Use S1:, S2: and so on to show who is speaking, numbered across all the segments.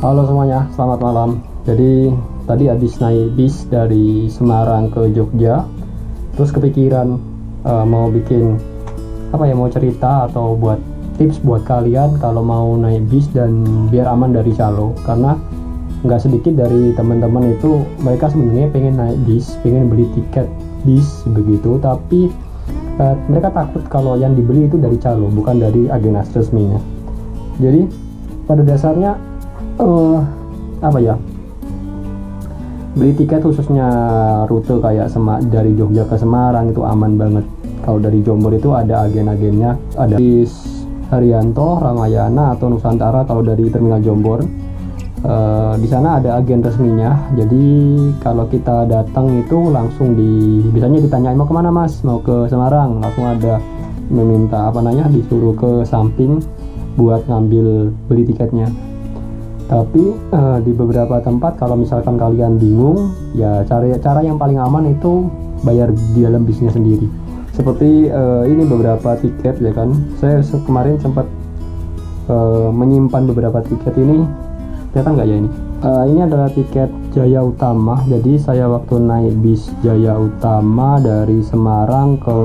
S1: Halo semuanya, selamat malam. Jadi tadi habis naik bis dari Semarang ke Jogja, terus kepikiran mau bikin mau cerita atau buat tips buat kalian kalau mau naik bis dan biar aman dari calo. Karena nggak sedikit dari teman-teman itu mereka sebenarnya pengen naik bis, pengen beli tiket bis begitu, tapi mereka takut kalau yang dibeli itu dari calo, bukan dari agen resminya. Jadi pada dasarnya beli tiket khususnya rute kayak dari Jogja ke Semarang itu aman banget. Kalau dari Jombor itu ada agen-agennya, ada bis Haryanto, Ramayana atau Nusantara. Kalau dari terminal Jombor di sana ada agen resminya. Jadi kalau kita datang itu langsung biasanya ditanyain mau kemana mas, mau ke Semarang, langsung ada meminta disuruh ke samping buat ngambil beli tiketnya. Tapi di beberapa tempat kalau misalkan kalian bingung, ya cara yang paling aman itu bayar di dalam bisnya sendiri. Seperti ini beberapa tiket ya kan. Saya kemarin sempat menyimpan beberapa tiket ini. Kelihatan nggak ya ini? Ini adalah tiket Jaya Utama. Jadi saya waktu naik bis Jaya Utama dari Semarang ke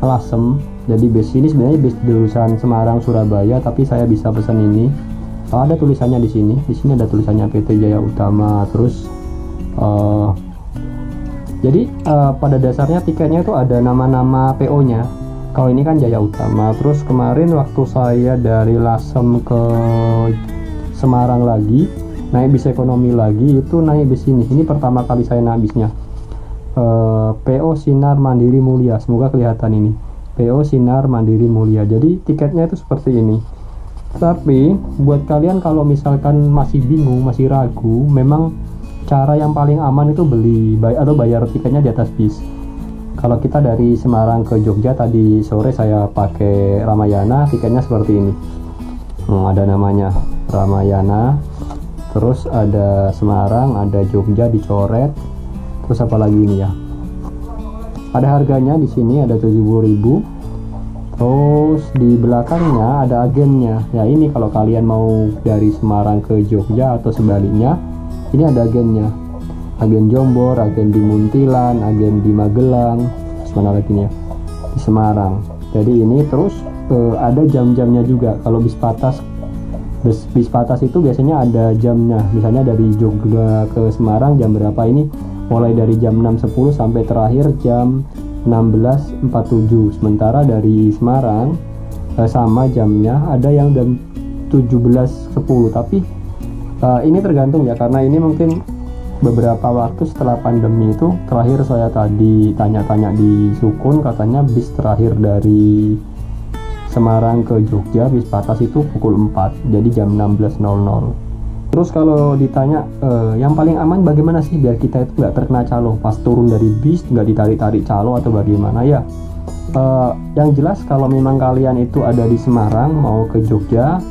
S1: Lasem. Jadi bis ini sebenarnya bis jurusan Semarang Surabaya, tapi saya bisa pesan ini. Ada tulisannya di sini ada tulisannya PT Jaya Utama. Terus jadi pada dasarnya tiketnya itu ada nama-nama PO-nya. Kalau ini kan Jaya Utama. Terus kemarin waktu saya dari Lasem ke Semarang lagi, naik bis ekonomi lagi, itu naik bis ini. Ini pertama kali saya naik bisnya. PO Sinar Mandiri Mulia. Semoga kelihatan ini. PO Sinar Mandiri Mulia. Jadi tiketnya itu seperti ini. Tapi buat kalian kalau misalkan masih bingung, masih ragu, memang cara yang paling aman itu bayar tiketnya di atas bis. Kalau kita dari Semarang ke Jogja tadi sore saya pakai Ramayana, tiketnya seperti ini. Ada namanya Ramayana, terus ada Semarang, ada Jogja dicoret, terus apa lagi ini ya? Ada harganya di sini, ada 70.000. Terus di belakangnya ada agennya. Ya ini kalau kalian mau dari Semarang ke Jogja atau sebaliknya, ini ada agennya. Agen Jombor, agen di Muntilan, agen di Magelang, mana lagi nih ya? Di Semarang. Jadi ini terus ada jam-jamnya juga. Kalau bis patas itu biasanya ada jamnya. Misalnya dari Jogja ke Semarang jam berapa ini? Mulai dari jam 6.10 sampai terakhir jam 16.47. Sementara dari Semarang sama jamnya ada yang jam 17.10. Tapi ini tergantung ya, karena ini mungkin beberapa waktu setelah pandemi itu terakhir saya tadi tanya-tanya di Sukun, katanya bis terakhir dari Semarang ke Jogja bis patas itu pukul 4, jadi jam 16.00. Terus kalau ditanya yang paling aman bagaimana sih biar kita itu nggak terkena calo pas turun dari bis, nggak ditarik-tarik calo atau bagaimana ya? Yang jelas kalau memang kalian itu ada di Semarang mau ke Jogja,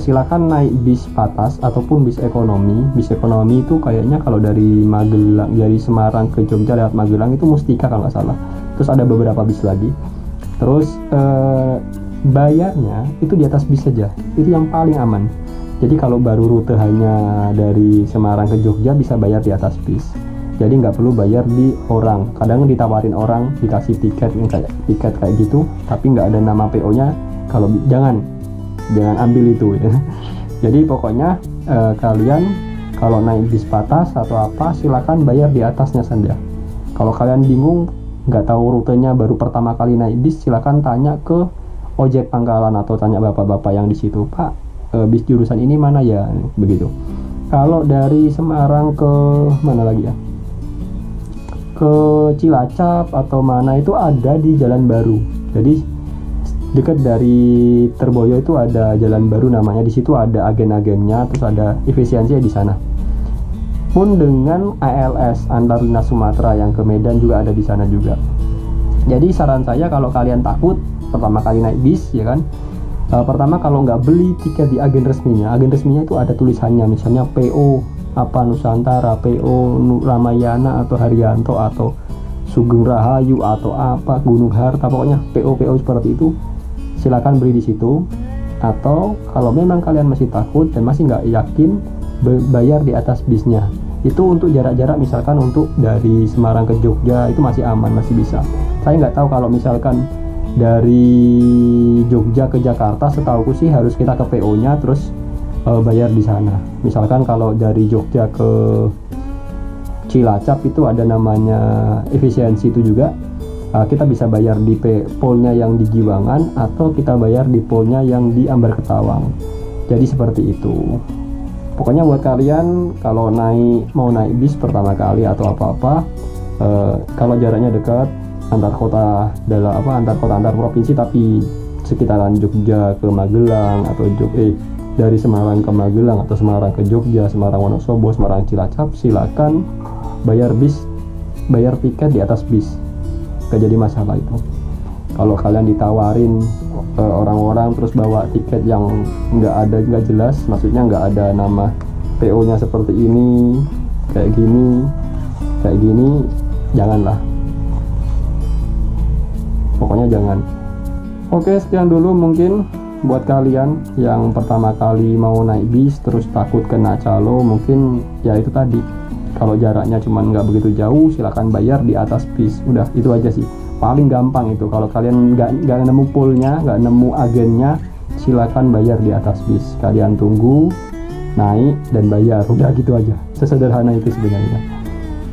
S1: silakan naik bis patas ataupun bis ekonomi. Bis ekonomi itu kayaknya kalau dari Magelang, dari Semarang ke Jogja lewat Magelang itu Mustika kalau nggak salah. Terus ada beberapa bis lagi. Terus bayarnya itu di atas bis saja, itu yang paling aman. Jadi kalau baru rute hanya dari Semarang ke Jogja bisa bayar di atas bis. Jadi nggak perlu bayar di orang. Kadang ditawarin orang dikasih tiket kayak gitu, tapi nggak ada nama PO-nya. Kalau jangan ambil itu ya. Jadi pokoknya kalian kalau naik bis patas atau apa silakan bayar di atasnya saja. Kalau kalian bingung nggak tahu rutenya, baru pertama kali naik bis, silakan tanya ke ojek pangkalan atau tanya bapak-bapak yang di situ, Pak, bis jurusan ini mana ya, begitu. Kalau dari Semarang ke mana lagi ya, ke Cilacap atau mana itu ada di Jalan Baru. Jadi dekat dari Terboyo itu ada Jalan Baru namanya. Di situ ada agen-agennya, terus ada efisiensi di sana. Pun dengan ALS Antar Lintas Sumatera yang ke Medan juga ada di sana juga. Jadi saran saya kalau kalian takut pertama kali naik bis ya kan, pertama kalau nggak beli tiket di agen resminya itu ada tulisannya, misalnya PO apa Nusantara, PO Ramayana atau Haryanto atau Sugeng Rahayu atau apa Gunung Harta, pokoknya PO seperti itu. Silakan beli di situ. Atau kalau memang kalian masih takut dan masih nggak yakin, bayar di atas bisnya. Itu untuk jarak-jarak, misalkan untuk dari Semarang ke Jogja itu masih aman, masih bisa. Saya nggak tahu kalau misalkan dari Jogja ke Jakarta, setauku sih harus kita ke PO-nya terus bayar di sana. Misalkan kalau dari Jogja ke Cilacap itu ada namanya efisiensi itu juga. Kita bisa bayar di polnya yang di Giwangan atau kita bayar di polnya yang di Ambar Ketawang. Jadi seperti itu. Pokoknya buat kalian kalau mau naik bis pertama kali atau apa-apa, kalau jaraknya dekat antar kota antar provinsi tapi sekitaran Jogja ke Magelang atau dari Semarang ke Magelang atau Semarang ke Jogja, Semarang Wonosobo, Semarang Cilacap, silakan bayar tiket di atas bis. Gak jadi masalah itu. Kalau kalian ditawarin orang-orang terus bawa tiket yang nggak jelas, maksudnya nggak ada nama PO-nya seperti ini, kayak gini, janganlah. Pokoknya jangan. Oke, sekian dulu mungkin buat kalian yang pertama kali mau naik bis terus takut kena calo. Mungkin ya itu tadi, kalau jaraknya cuma nggak begitu jauh, silakan bayar di atas bis. Udah, itu aja sih, paling gampang itu. Kalau kalian nggak nemu poolnya, nggak nemu agennya, silakan bayar di atas bis. Kalian tunggu, naik dan bayar. Udah gitu aja, sesederhana itu sebenarnya.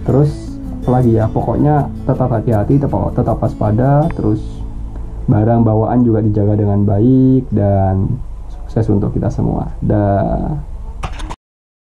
S1: Terus apalagi ya, pokoknya tetap hati-hati, tetap waspada, terus barang bawaan juga dijaga dengan baik, dan sukses untuk kita semua. Dah.